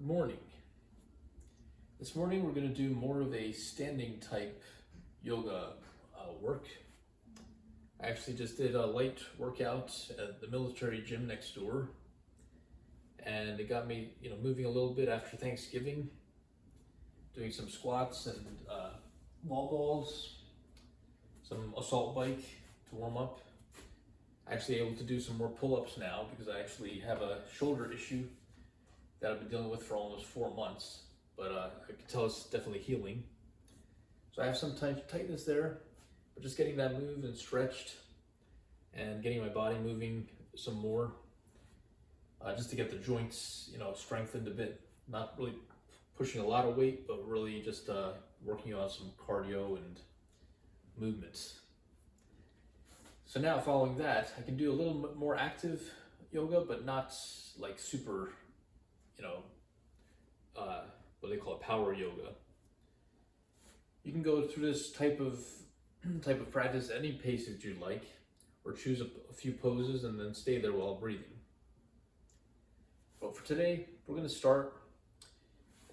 Good morning. This morning we're going to do more of a standing type yoga work. I actually just did a light workout at the military gym next door, and it got me, moving a little bit after Thanksgiving, doing some squats and wall balls, some assault bike to warm up. Actually able to do some more pull-ups now because I actually have a shoulder issue that I've been dealing with for almost 4 months, but I can tell it's definitely healing. So I have some tightness there, but just getting that moved and stretched and getting my body moving some more, just to get the joints, strengthened a bit. Not really pushing a lot of weight, but really just working on some cardio and movements. So now following that, I can do a little bit more active yoga, but not like super, what they call it, power yoga. You can go through this type of practice at any pace that you like, or choose a few poses and then stay there while breathing. But for today, we're going to start,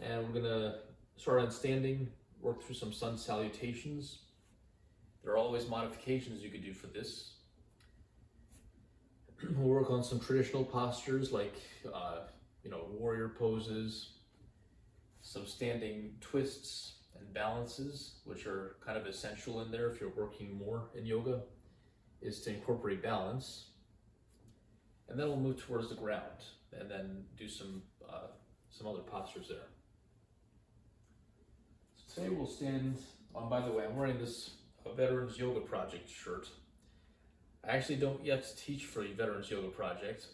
and we're going to start on standing, work through some sun salutations. There are always modifications you could do for this. We'll work on some traditional postures like, warrior poses, some standing twists and balances, which are kind of essential in there if you're working more in yoga, is to incorporate balance. And then we'll move towards the ground and then do some other postures there. So today we'll stand on, by the way, I'm wearing this Veterans Yoga Project shirt. I actually don't yet teach for a Veterans Yoga Project.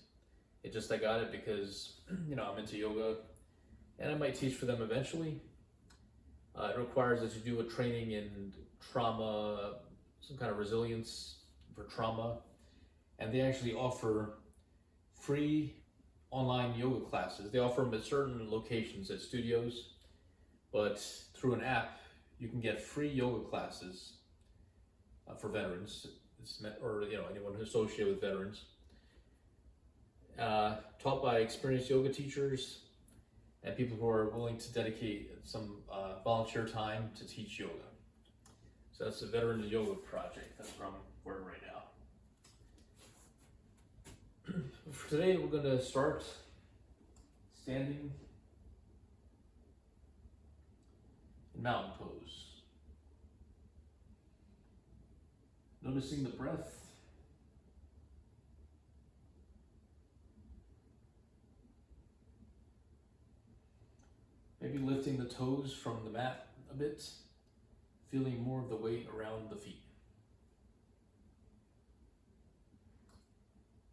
I got it because, I'm into yoga and I might teach for them eventually. It requires that you do a training in trauma, some kind of resilience for trauma. And they actually offer free online yoga classes. They offer them at certain locations, at studios, but through an app, you can get free yoga classes for veterans, or anyone who's associated with veterans, taught by experienced yoga teachers and people who are willing to dedicate some volunteer time to teach yoga. So that's the Veterans Yoga Project. That's what I'm wearing right now. For today, we're going to start standing in mountain pose. Noticing the breath. Maybe lifting the toes from the mat a bit, feeling more of the weight around the feet.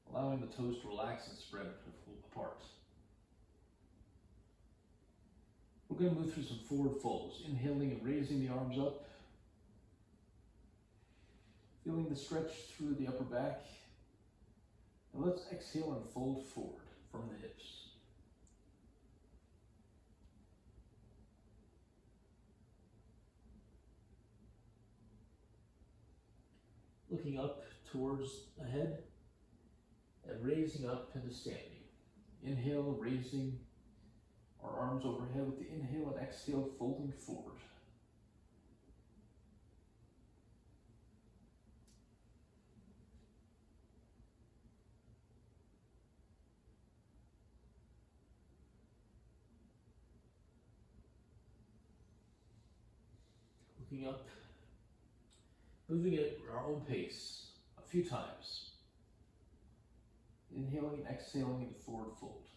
Allowing the toes to relax and spread apart. We're going to move through some forward folds, inhaling and raising the arms up. Feeling the stretch through the upper back. And let's exhale and fold forward from the hips. Looking up towards the head and raising up into standing. Inhale, raising our arms overhead with the inhale, and exhale, folding forward. Looking up, moving at our own pace a few times. Inhaling and exhaling into forward fold.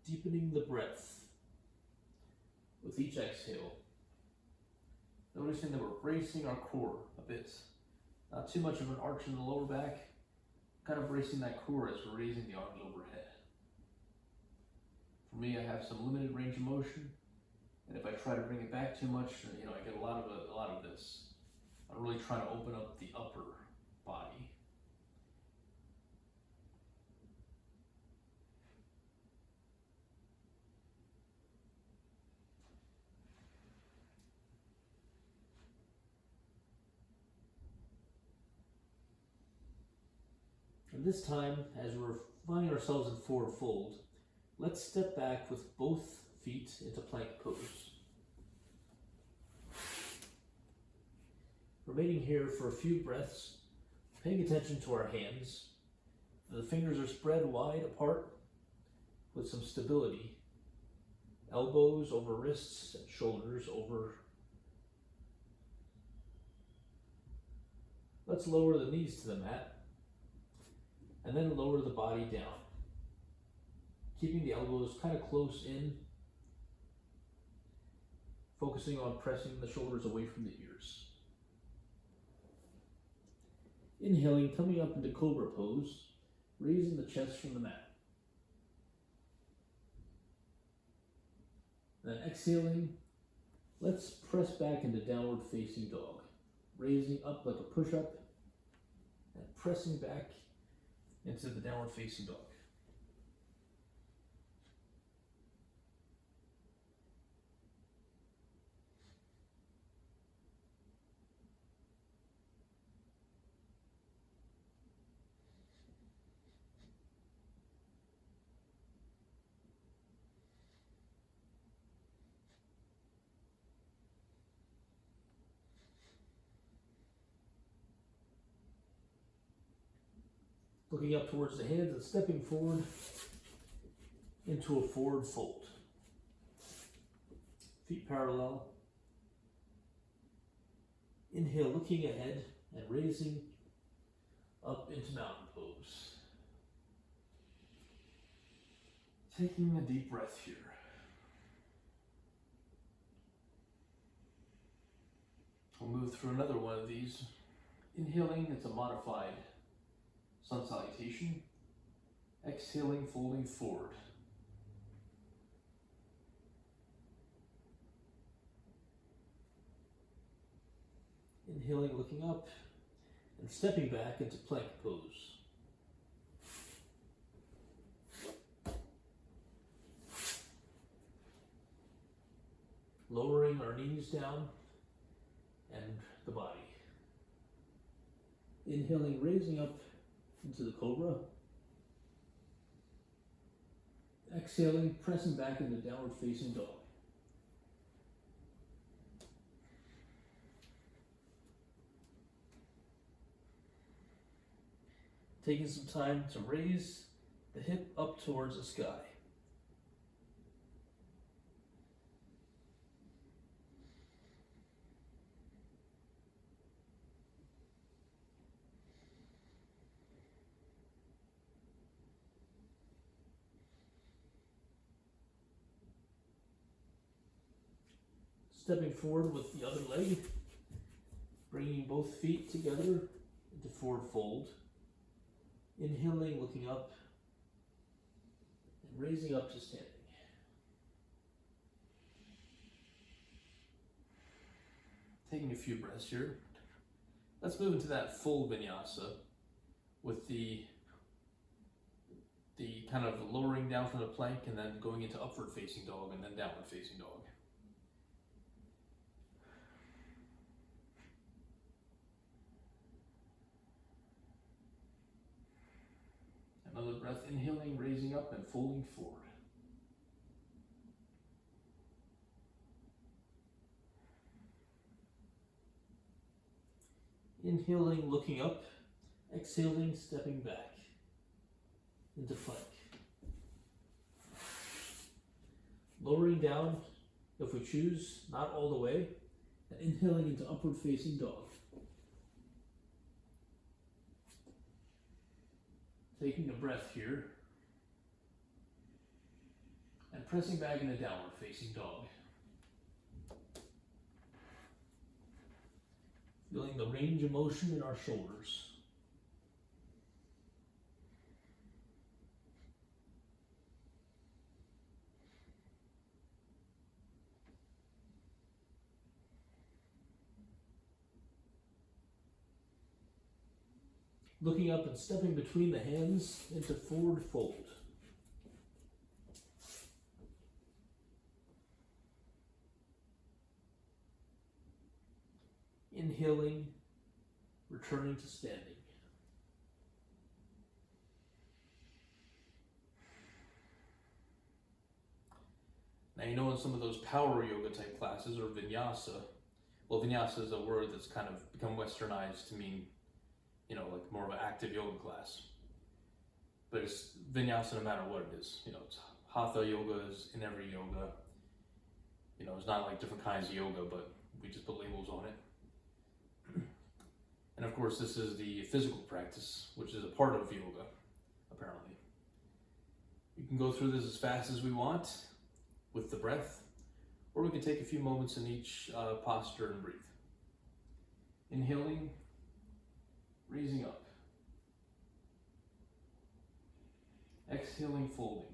Deepening the breath with each exhale. Noticing that we're bracing our core a bit. Not too much of an arch in the lower back, kind of bracing that core as we're raising the arms overhead. For me, I have some limited range of motion, and if I try to bring it back too much, I get a lot of this. I'm really trying to open up the upper body. And this time, as we're finding ourselves in forward fold, let's step back with both feet into plank pose. Remaining here for a few breaths, paying attention to our hands. The fingers are spread wide apart with some stability. Elbows over wrists, and shoulders over. Let's lower the knees to the mat and then lower the body down. Keeping the elbows kind of close in, focusing on pressing the shoulders away from the ears. Inhaling, coming up into cobra pose, raising the chest from the mat. Then exhaling, let's press back into downward facing dog, raising up like a push-up and pressing back into the downward facing dog. Looking up towards the hands and stepping forward into a forward fold. Feet parallel. Inhale, looking ahead and raising up into mountain pose. Taking a deep breath here. We'll move through another one of these. Inhaling, it's a modified sun salutation. Exhaling, folding forward. Inhaling, looking up, and stepping back into plank pose. Lowering our knees down and the body. Inhaling, raising up into the cobra. Exhaling, pressing back into downward facing dog. Taking some time to raise the hip up towards the sky. Stepping forward with the other leg, bringing both feet together into forward fold. Inhaling, looking up, and raising up to standing. Taking a few breaths here. Let's move into that full vinyasa with the kind of lowering down from the plank and then going into upward facing dog and then downward facing dog. Another breath, inhaling, raising up and folding forward. Inhaling, looking up. Exhaling, stepping back into plank. Lowering down, if we choose, not all the way, and inhaling into upward facing dog. Taking a breath here, and pressing back into downward facing dog. Feeling the range of motion in our shoulders. Looking up and stepping between the hands into forward fold. Inhaling, returning to standing. Now, you know, in some of those power yoga type classes or vinyasa, well, vinyasa is a word that's kind of become westernized to mean, you know, like more of an active yoga class. But it's vinyasa no matter what it is. You know, it's hatha yoga is in every yoga. You know, it's not like different kinds of yoga, but we just put labels on it. And of course, this is the physical practice, which is a part of yoga, apparently. We can go through this as fast as we want with the breath, or we can take a few moments in each posture and breathe. Inhaling, raising up. Exhaling, folding.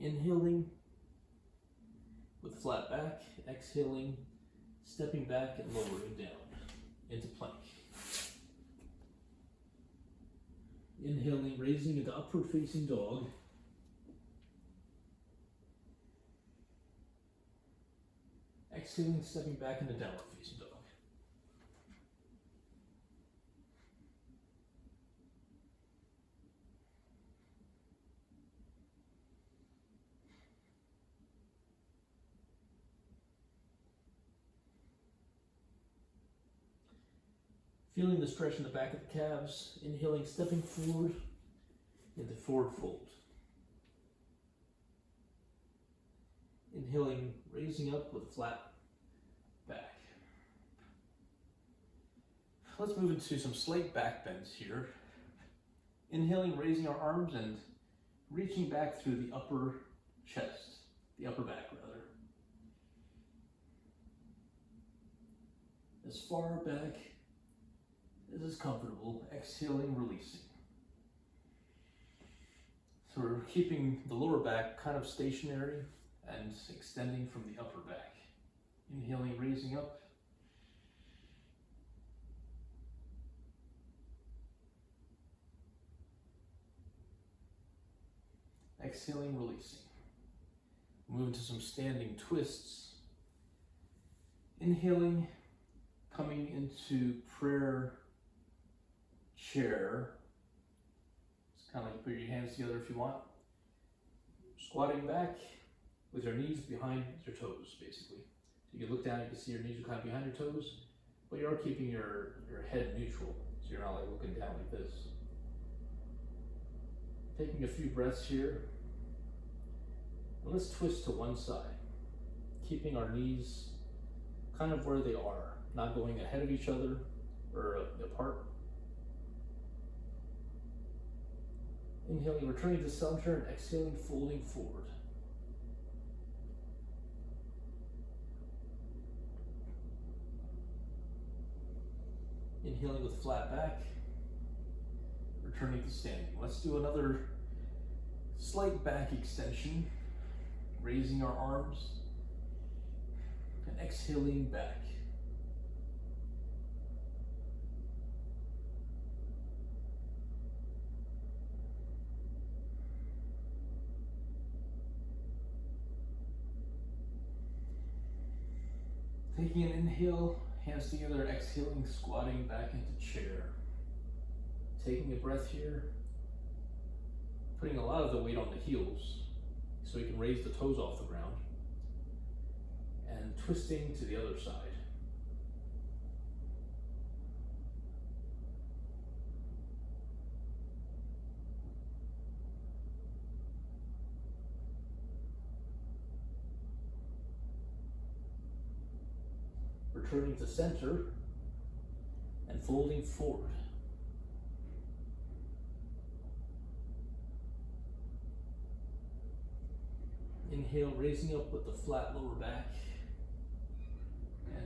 Inhaling with flat back, exhaling, stepping back and lowering down into plank. Inhaling, raising into upward facing dog. Exhaling, stepping back into downward facing dog. Feeling the stretch in the back of the calves. Inhaling, stepping forward into forward fold. Inhaling, raising up with a flat back. Let's move into some slight back bends here. Inhaling, raising our arms and reaching back through the upper chest, the upper back rather. As far back as is comfortable, exhaling, releasing. So we're keeping the lower back kind of stationary and extending from the upper back. Inhaling, raising up. Exhaling, releasing. Move into some standing twists. Inhaling, coming into prayer chair. It's kind of like put your hands together if you want. Squatting back with your knees behind your toes, basically. So you can look down, you can see your knees are kind of behind your toes, but you are keeping your head neutral, so you're not like looking down like this. Taking a few breaths here. And let's twist to one side, keeping our knees kind of where they are, not going ahead of each other or apart. Inhaling, returning to center, and exhaling, folding forward. Inhaling with flat back, returning to standing. Let's do another slight back extension, raising our arms, and exhaling back. Taking an inhale, hands together, exhaling, squatting back into chair. Taking a breath here, putting a lot of the weight on the heels so you can raise the toes off the ground, and twisting to the other side. Returning to center and folding forward. Inhale, raising up with the flat lower back.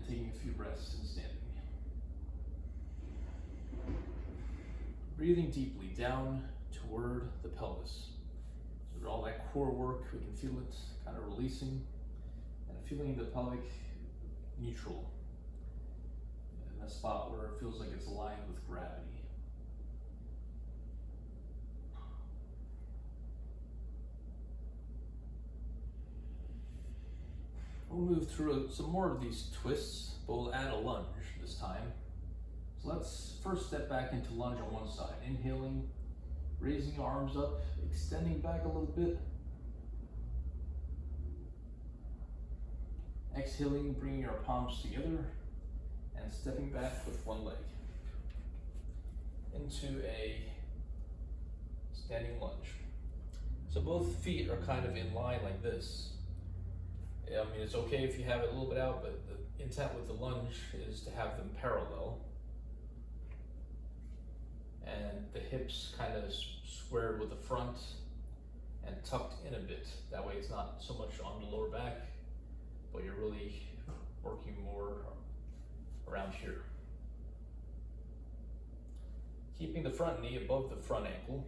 and taking a few breaths and standing. Breathing deeply down toward the pelvis. So all that core work, we can feel it kind of releasing and feeling the pelvic neutral in a spot where it feels like it's aligned with gravity. We'll move through some more of these twists, but we'll add a lunge this time. So let's first step back into lunge on one side. Inhaling, raising arms up, extending back a little bit. Exhaling, bringing our palms together and stepping back with one leg into a standing lunge. So both feet are kind of in line like this. I mean, it's okay if you have it a little bit out, but the intent with the lunge is to have them parallel. And the hips kind of squared with the front and tucked in a bit. That way it's not so much on the lower back, but you're really working more around here. Keeping the front knee above the front ankle.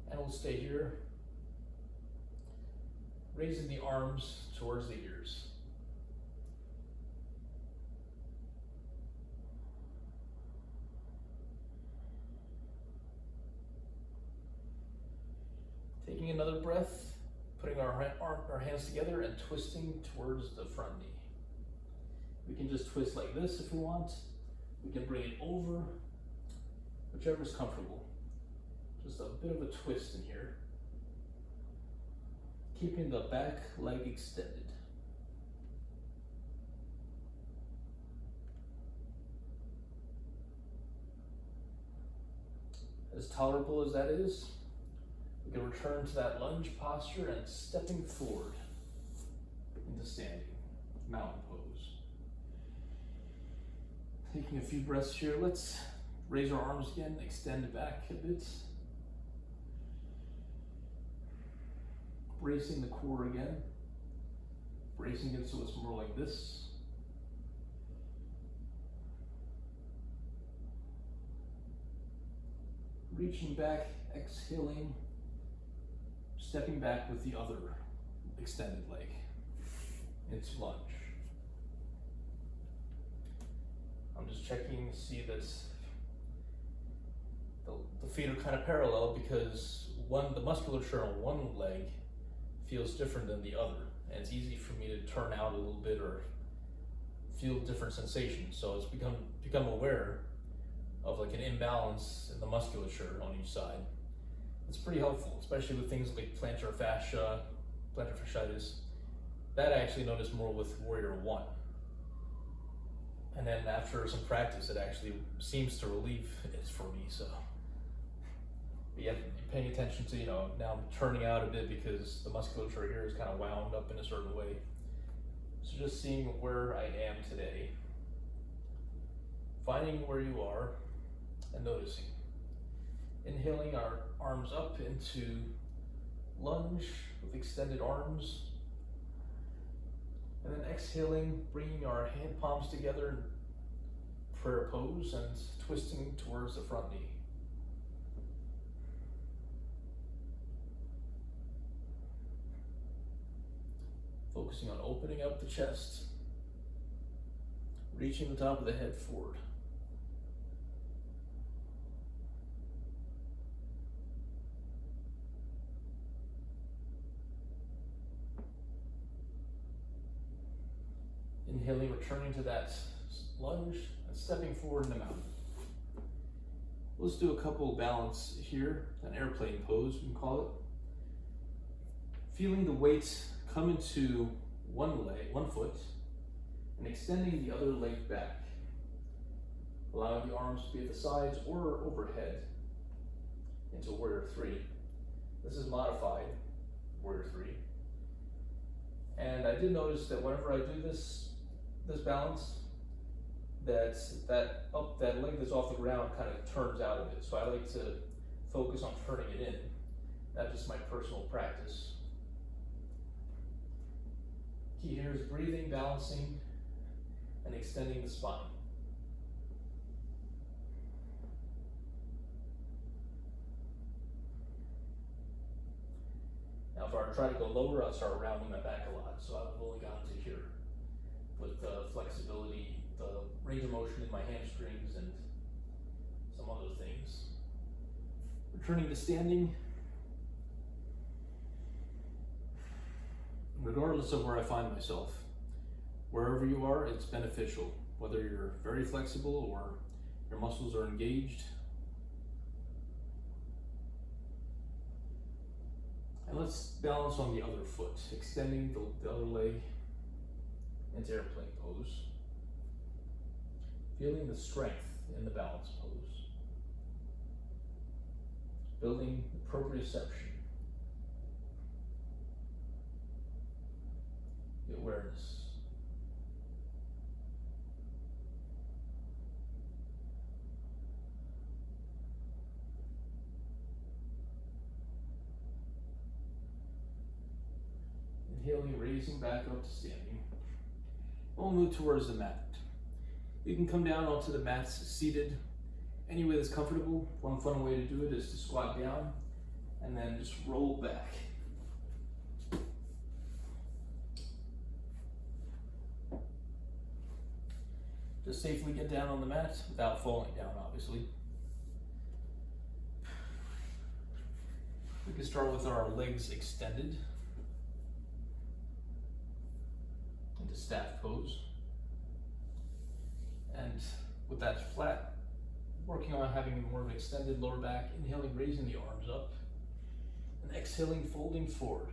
And we'll stay here. Raising the arms towards the ears. Taking another breath, putting our hands together and twisting towards the front knee. We can just twist like this if we want. We can bring it over, whichever is comfortable. Just a bit of a twist in here. Keeping the back leg extended. As tolerable as that is, we can return to that lunge posture and stepping forward into standing, mountain pose. Taking a few breaths here, let's raise our arms again, extend back a bit. Bracing the core again, bracing it so it's more like this. Reaching back, exhaling, stepping back with the other extended leg into lunge. I'm just checking to see that the feet are kind of parallel because the musculature on one leg feels different than the other, and it's easy for me to turn out a little bit or feel different sensations. So it's become aware of like an imbalance in the musculature on each side. It's pretty helpful, especially with things like plantar fascia, plantar fasciitis. That I actually noticed more with Warrior One. And then after some practice, it actually seems to relieve it for me, so. But yeah, paying attention to, now I'm turning out a bit because the musculature here is kind of wound up in a certain way. So just seeing where I am today, finding where you are and noticing. Inhaling our arms up into lunge with extended arms. And then exhaling, bringing our hand palms together in prayer pose and twisting towards the front knee. Focusing on opening up the chest, reaching the top of the head forward. Inhaling, returning to that lunge and stepping forward in the mountain. Let's do a couple balance here, an airplane pose, we can call it. Feeling the weight come into one foot, and extending the other leg back. Allowing the arms to be at the sides or overhead into Warrior Three. This is modified Warrior Three. And I did notice that whenever I do this balance, that leg that's off the ground kind of turns out a bit. So I like to focus on turning it in. That's just my personal practice. Key here is breathing, balancing, and extending the spine. Now if I were to try to go lower, I'd start rounding my back a lot, so I've only gotten to here with the flexibility, the range of motion in my hamstrings, and some other things. Returning to standing. Regardless of where I find myself, wherever you are, it's beneficial, whether you're very flexible or your muscles are engaged. And let's balance on the other foot, extending the other leg into airplane pose. Feeling the strength in the balance pose. Building the proprioception. The awareness. Inhaling, raising back up to standing. We'll move towards the mat. You can come down onto the mats seated any way that's comfortable. One fun way to do it is to squat down and then just roll back. Just safely get down on the mat without falling down, obviously. We can start with our legs extended into staff pose. And with that flat, working on having more of an extended lower back, inhaling, raising the arms up, and exhaling, folding forward.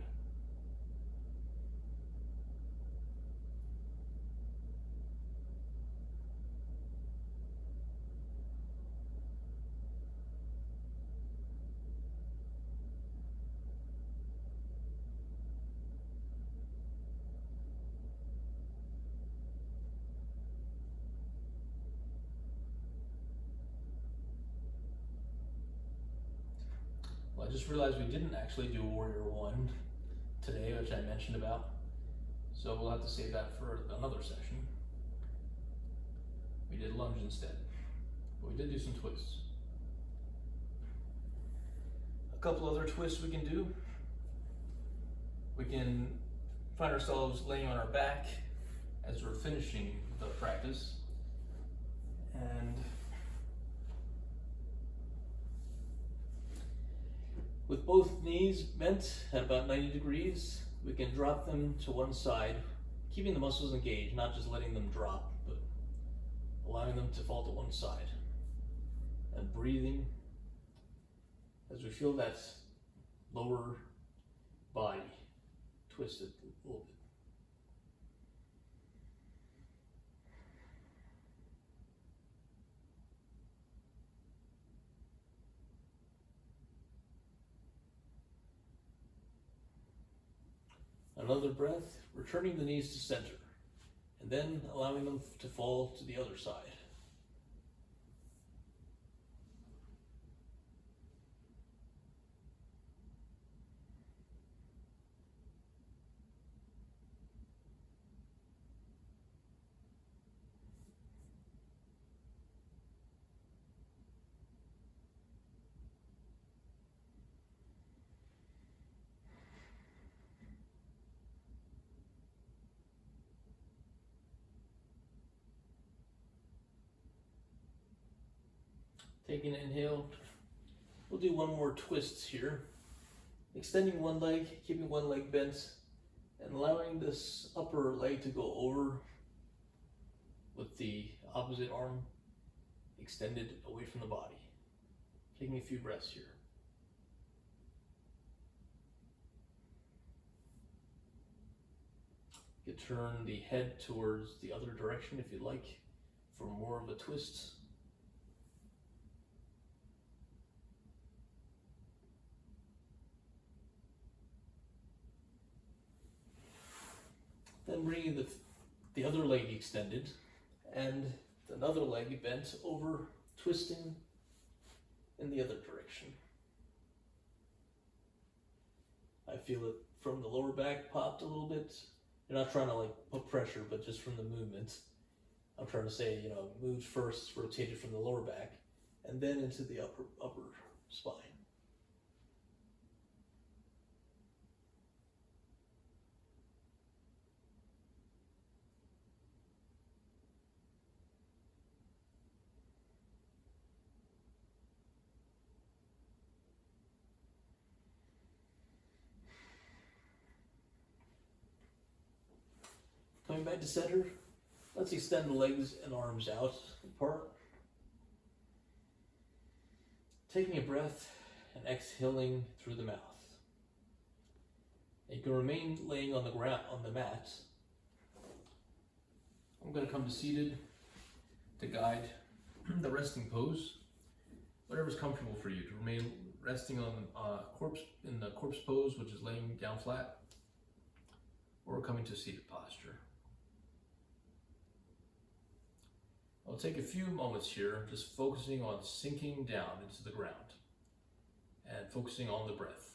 I just realized we didn't actually do Warrior One today, which I mentioned about. So we'll have to save that for another session. We did lunge instead, but we did do some twists. A couple other twists we can do. We can find ourselves laying on our back as we're finishing the practice. And with both knees bent at about 90 degrees, we can drop them to one side, keeping the muscles engaged, not just letting them drop, but allowing them to fall to one side. And breathing as we feel that lower body twisted a little bit. Another breath, returning the knees to center, and then allowing them to fall to the other side. Taking an inhale, we'll do one more twist here. Extending one leg, keeping one leg bent, and allowing this upper leg to go over with the opposite arm extended away from the body. Taking a few breaths here. You can turn the head towards the other direction if you'd like for more of a twist. Then bringing the other leg extended and another leg bent over, twisting in the other direction. I feel it from the lower back popped a little bit, You're not trying to like put pressure, but just from the movements. I'm trying to say, moved first, rotated from the lower back, and then into the upper spine. Coming back to center, let's extend the legs and arms out apart. Taking a breath and exhaling through the mouth. You can remain laying on the ground on the mat. I'm going to come to seated to guide the resting pose. Whatever's comfortable for you to remain resting on the corpse pose, which is laying down flat, or coming to seated posture. I'll take a few moments here just focusing on sinking down into the ground and focusing on the breath.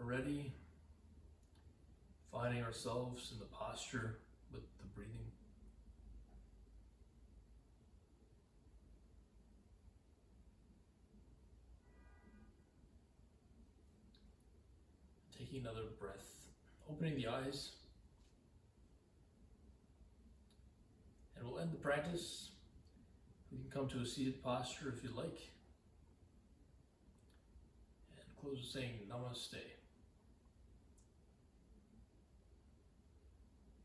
Ready, finding ourselves in the posture with the breathing. taking another breath, opening the eyes, and we'll end the practice. We can come to a seated posture if you like, and close with saying Namaste.